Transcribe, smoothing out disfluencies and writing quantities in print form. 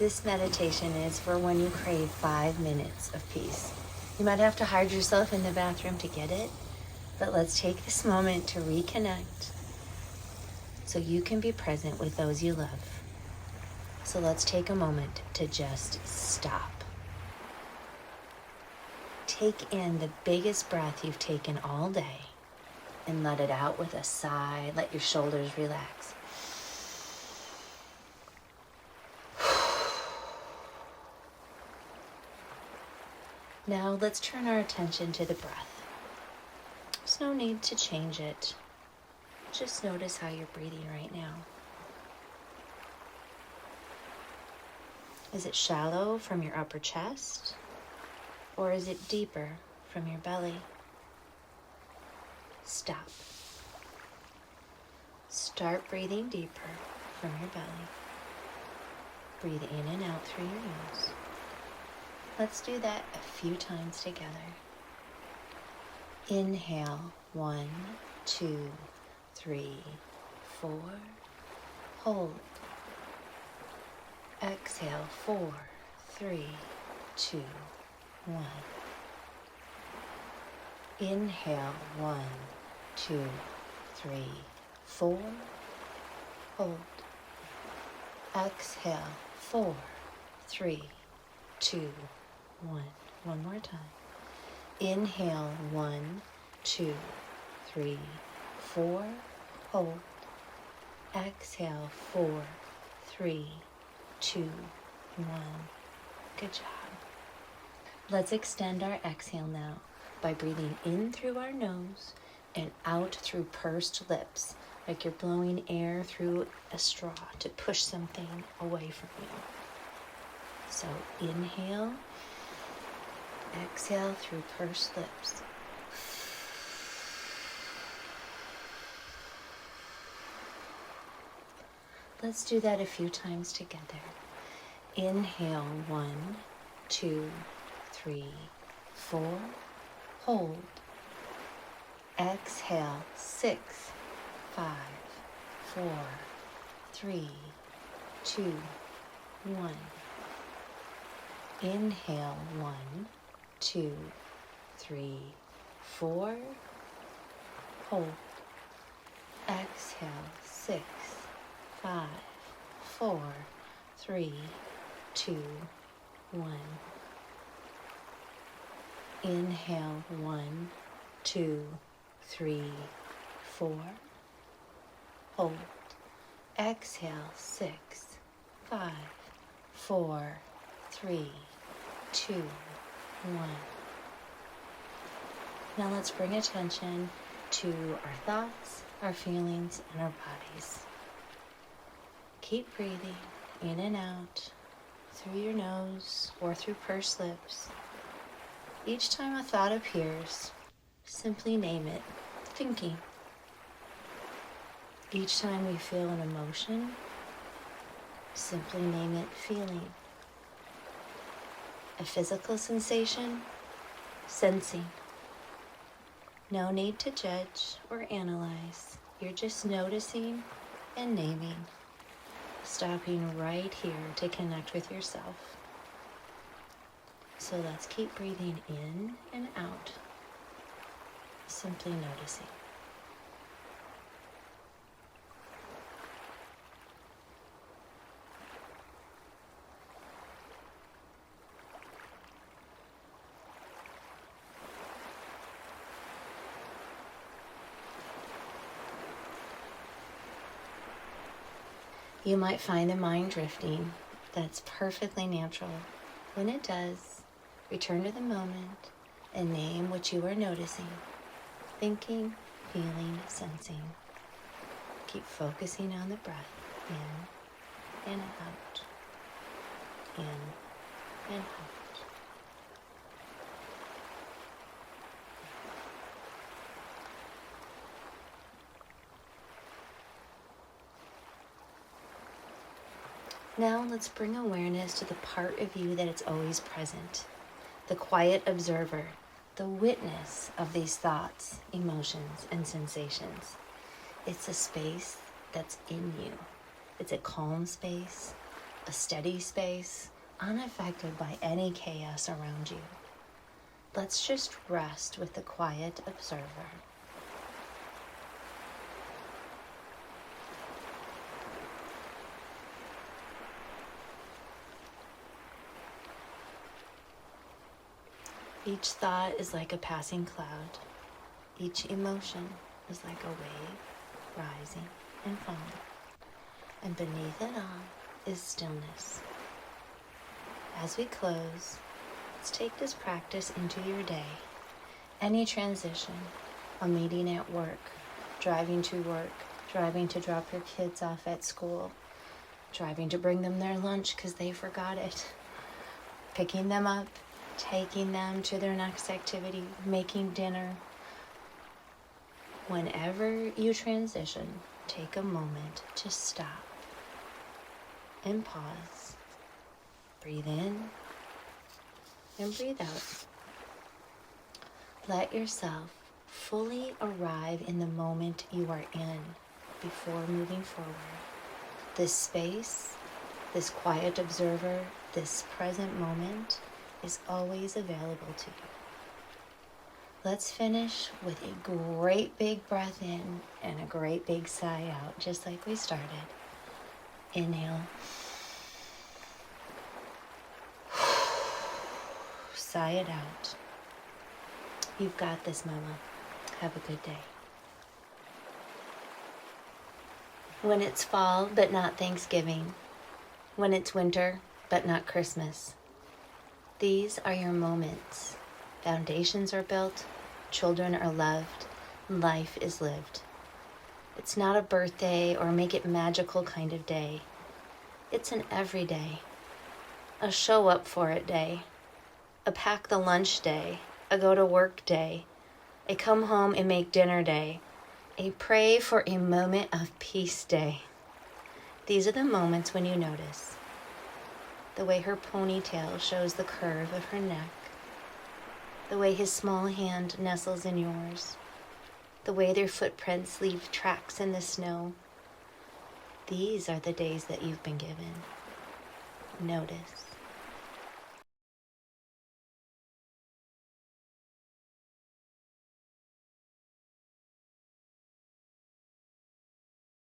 This meditation is for when you crave 5 minutes of peace. You might have to hide yourself in the bathroom to get it, but let's take this moment to reconnect so you can be present with those you love. So let's take a moment to just stop. Take in the biggest breath you've taken all day and let it out with a sigh. Let your shoulders relax. Now let's turn our attention to the breath. There's no need to change it. Just notice how you're breathing right now. Is it shallow from your upper chest, or is it deeper from your belly? Stop. Start breathing deeper from your belly. Breathe in and out through your nose. Let's do that a few times together. Inhale, 1, 2, 3, 4. Hold. Exhale, 4, 3, 2, 1. Inhale, 1, 2, 3, 4. Hold. Exhale, 4, 3, 2, 1. One more time. Inhale, 1, 2, 3, 4. Hold. Exhale, 4, 3, 2, 1. Good job. Let's extend our exhale now by breathing in through our nose and out through pursed lips, like you're blowing air through a straw to push something away from you. So inhale, exhale through pursed lips. Let's do that a few times together. Inhale, 1, 2, 3, 4. Hold. Exhale, 6, 5, 4, 3, 2, 1. Inhale, 1, 2, 3, 4. Hold. Exhale, 6, 5, 4, 3, 2, 1. Inhale, 1, 2, 3, 4. Hold. Exhale, 6, 5, 4, 3, 2, 1. Now let's bring attention to our thoughts, our feelings, and our bodies. Keep breathing in and out through your nose or through pursed lips. Each time a thought appears, simply name it thinking. Each time we feel an emotion, simply name it feeling. A physical sensation, sensing. No need to judge or analyze. You're just noticing and naming. Stopping right here to connect with yourself. So let's keep breathing in and out, simply noticing. You might find the mind drifting. That's perfectly natural. When it does, return to the moment and name what you are noticing, thinking, feeling, sensing. Keep focusing on the breath, in and out, in and out. Now let's bring awareness to the part of you that is always present, the quiet observer, the witness of these thoughts, emotions, and sensations. It's a space that's in you. It's a calm space, a steady space, unaffected by any chaos around you. Let's just rest with the quiet observer. Each thought is like a passing cloud. Each emotion is like a wave rising and falling. And beneath it all is stillness. As we close, let's take this practice into your day. Any transition, a meeting at work, driving to work, driving to drop your kids off at school, driving to bring them their lunch because they forgot it, picking them up, taking them to their next activity, making dinner. Whenever you transition, take a moment to stop and pause. Breathe in and breathe out. Let yourself fully arrive in the moment you are in before moving forward. This space, this quiet observer, this present moment is always available to you. Let's finish with a great big breath in and a great big sigh out, just like we started. Inhale. Sigh it out. You've got this, Mama. Have a good day. When it's fall, but not Thanksgiving. When it's winter, but not Christmas. These are your moments. Foundations are built, children are loved, life is lived. It's not a birthday or make it magical kind of day. It's an everyday, a show up for it day, a pack the lunch day, a go to work day, a come home and make dinner day, a pray for a moment of peace day. These are the moments when you notice the way her ponytail shows the curve of her neck, the way his small hand nestles in yours, the way their footprints leave tracks in the snow. These are the days that you've been given. Notice.